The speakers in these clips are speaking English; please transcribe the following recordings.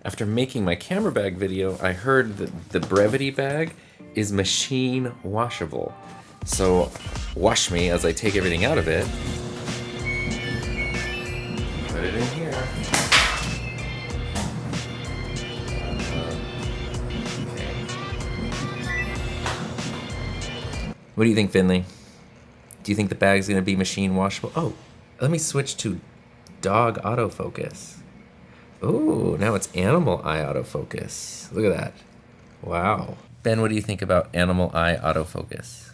After making my camera bag video, I heard that the Brevity bag is machine washable. So wash me as I take everything out of it. Put it in here. Okay. What do you think, Finley? Do you think the bag's gonna be machine washable? Oh, let me switch to dog autofocus. Oh, now it's animal eye autofocus. Look at that. Wow. Ben, what do you think about animal eye autofocus?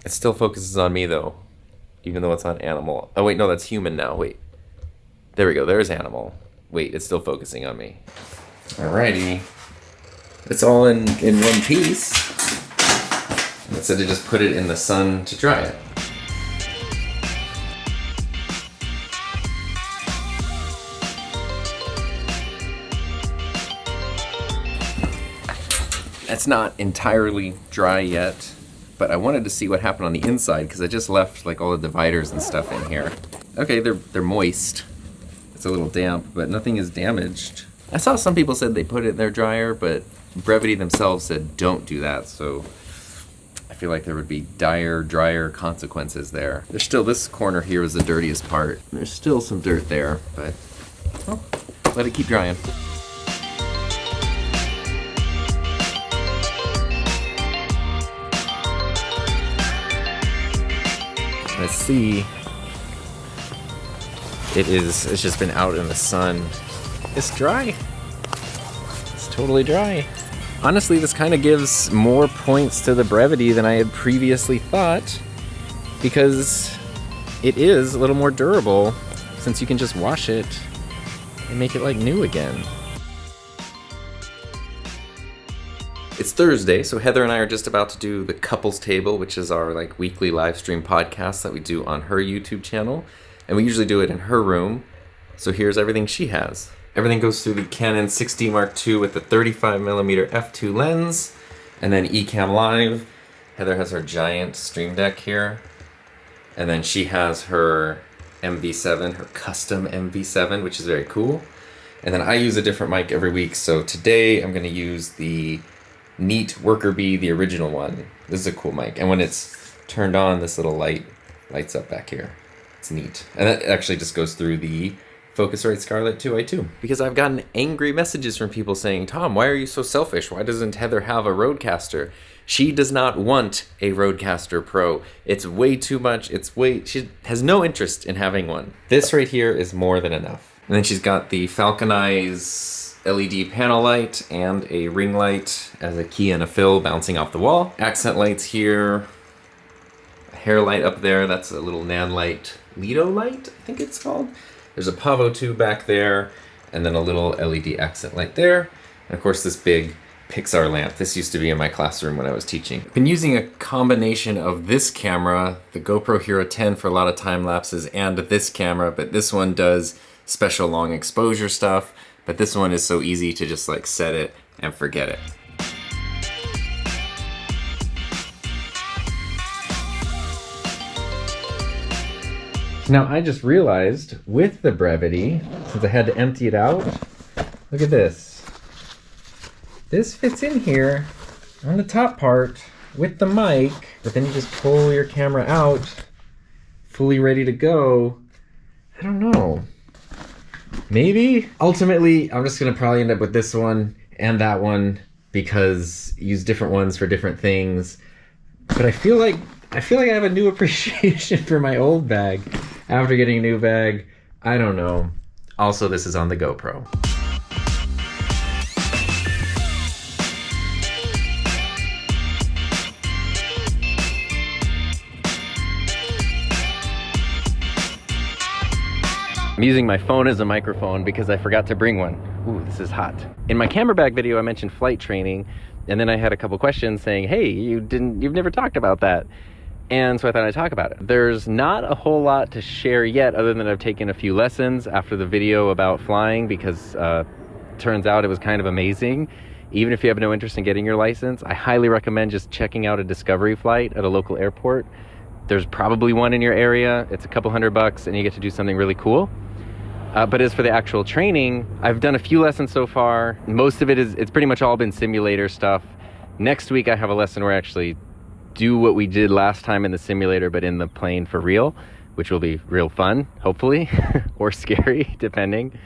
It still focuses on me though, even though it's on animal. Oh wait, no, that's human now. Wait. There we go, there's animal. Wait, it's still focusing on me. Alrighty. It's all in one piece. Instead of just put it in the sun to dry it. It's not entirely dry yet, but I wanted to see what happened on the inside because I just left like all the dividers and stuff in here. Okay, they're moist. It's a little damp, but nothing is damaged. I saw some people said they put it in their dryer, but Brevity themselves said don't do that, so I feel like there would be drier consequences there. There's still, this corner here is the dirtiest part. There's still some dirt there, but well, let it keep drying. Let's see. It's just been out in the sun. It's dry. It's totally dry. Honestly, this kind of gives more points to the Brevity than I had previously thought, because it is a little more durable since you can just wash it and make it like new again. It's Thursday, so Heather and I are just about to do the Couples Table, which is our like weekly live stream podcast that we do on her YouTube channel. And we usually do it in her room. So here's everything she has. Everything goes through the Canon 6D Mark II with the 35mm f2 lens, and then Ecamm Live. Heather has her giant Stream Deck here. And then she has her MV7, her custom MV7, which is very cool. And then I use a different mic every week. So today I'm gonna use the Neat Worker Bee, the original one. This is a cool mic. And when it's turned on, this little light lights up back here. It's neat. And that actually just goes through the Focusrite Scarlett 2i2. Because I've gotten angry messages from people saying, Tom, why are you so selfish? Why doesn't Heather have a Rodecaster? She does not want a Rodecaster Pro. It's way too much. She has no interest in having one. This right here is more than enough. And then she's got the Falcon Eyes LED panel light and a ring light as a key and a fill bouncing off the wall. Accent lights here. A hair light up there. That's a little Nanlite Lido light, I think it's called. There's a Pavo 2 back there, and then a little LED accent light there. And of course this big Pixar lamp. This used to be in my classroom when I was teaching. I've been using a combination of this camera, the GoPro Hero 10 for a lot of time lapses, and this camera, but this one does special long exposure stuff, but this one is so easy to just like set it and forget it. Now I just realized with the Brevity, since I had to empty it out, look at this. This fits in here on the top part with the mic, but then you just pull your camera out, fully ready to go. I don't know. Maybe? Ultimately, I'm just gonna probably end up with this one and that one because use different ones for different things. But I feel like I have a new appreciation for my old bag after getting a new bag. I don't know. Also, this is on the GoPro. I'm using my phone as a microphone because I forgot to bring one. Ooh, this is hot. In my camera bag video, I mentioned flight training, and then I had a couple questions saying, hey, you've never talked about that. And so I thought I'd talk about it. There's not a whole lot to share yet other than I've taken a few lessons after the video about flying because turns out it was kind of amazing. Even if you have no interest in getting your license, I highly recommend just checking out a discovery flight at a local airport. There's probably one in your area. It's a couple $100 and you get to do something really cool. But as for the actual training, I've done a few lessons so far. Most of it's pretty much all been simulator stuff. Next week I have a lesson where I actually do what we did last time in the simulator, but in the plane for real, which will be real fun, hopefully, or scary, depending.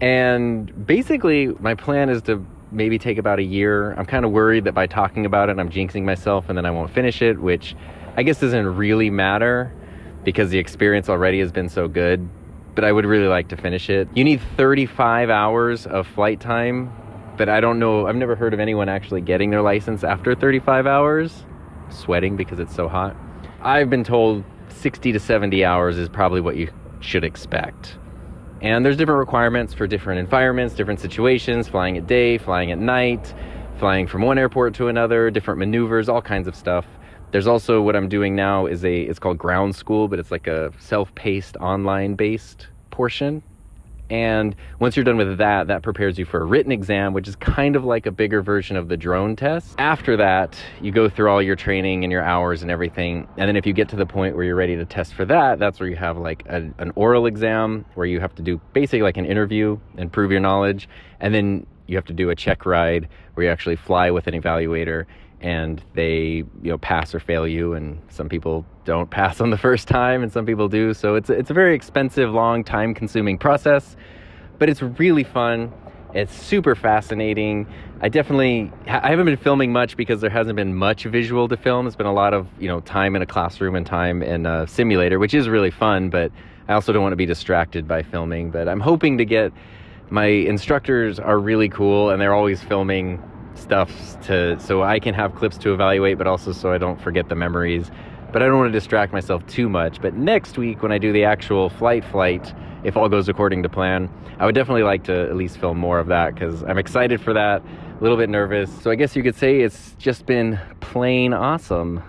And basically my plan is to maybe take about a year. I'm kind of worried that by talking about it, I'm jinxing myself and then I won't finish it, which I guess doesn't really matter because the experience already has been so good, but I would really like to finish it. You need 35 hours of flight time, but I don't know, I've never heard of anyone actually getting their license after 35 hours. Sweating because it's so hot. I've been told 60 to 70 hours is probably what you should expect. And there's different requirements for different environments, different situations, flying at day, flying at night, flying from one airport to another, different maneuvers, all kinds of stuff. There's also what I'm doing now it's called ground school, but it's like a self-paced, online-based portion. And once you're done with that, that prepares you for a written exam, which is kind of like a bigger version of the drone test. After that, you go through all your training and your hours and everything. And then if you get to the point where you're ready to test for that, that's where you have like an oral exam where you have to do basically like an interview and prove your knowledge. And then you have to do a check ride where you actually fly with an evaluator and they, pass or fail you. And some people don't pass on the first time and some people do. So it's a very expensive, long, time-consuming process, but it's really fun. It's super fascinating. I haven't been filming much because there hasn't been much visual to film. It's been a lot of, time in a classroom and time in a simulator, which is really fun, but I also don't want to be distracted by filming. But I'm hoping to my instructors are really cool and they're always filming stuff so I can have clips to evaluate, but also so I don't forget the memories. But I don't want to distract myself too much. But next week when I do the actual flight, if all goes according to plan, I would definitely like to at least film more of that because I'm excited for that, a little bit nervous. So I guess you could say it's just been plain awesome.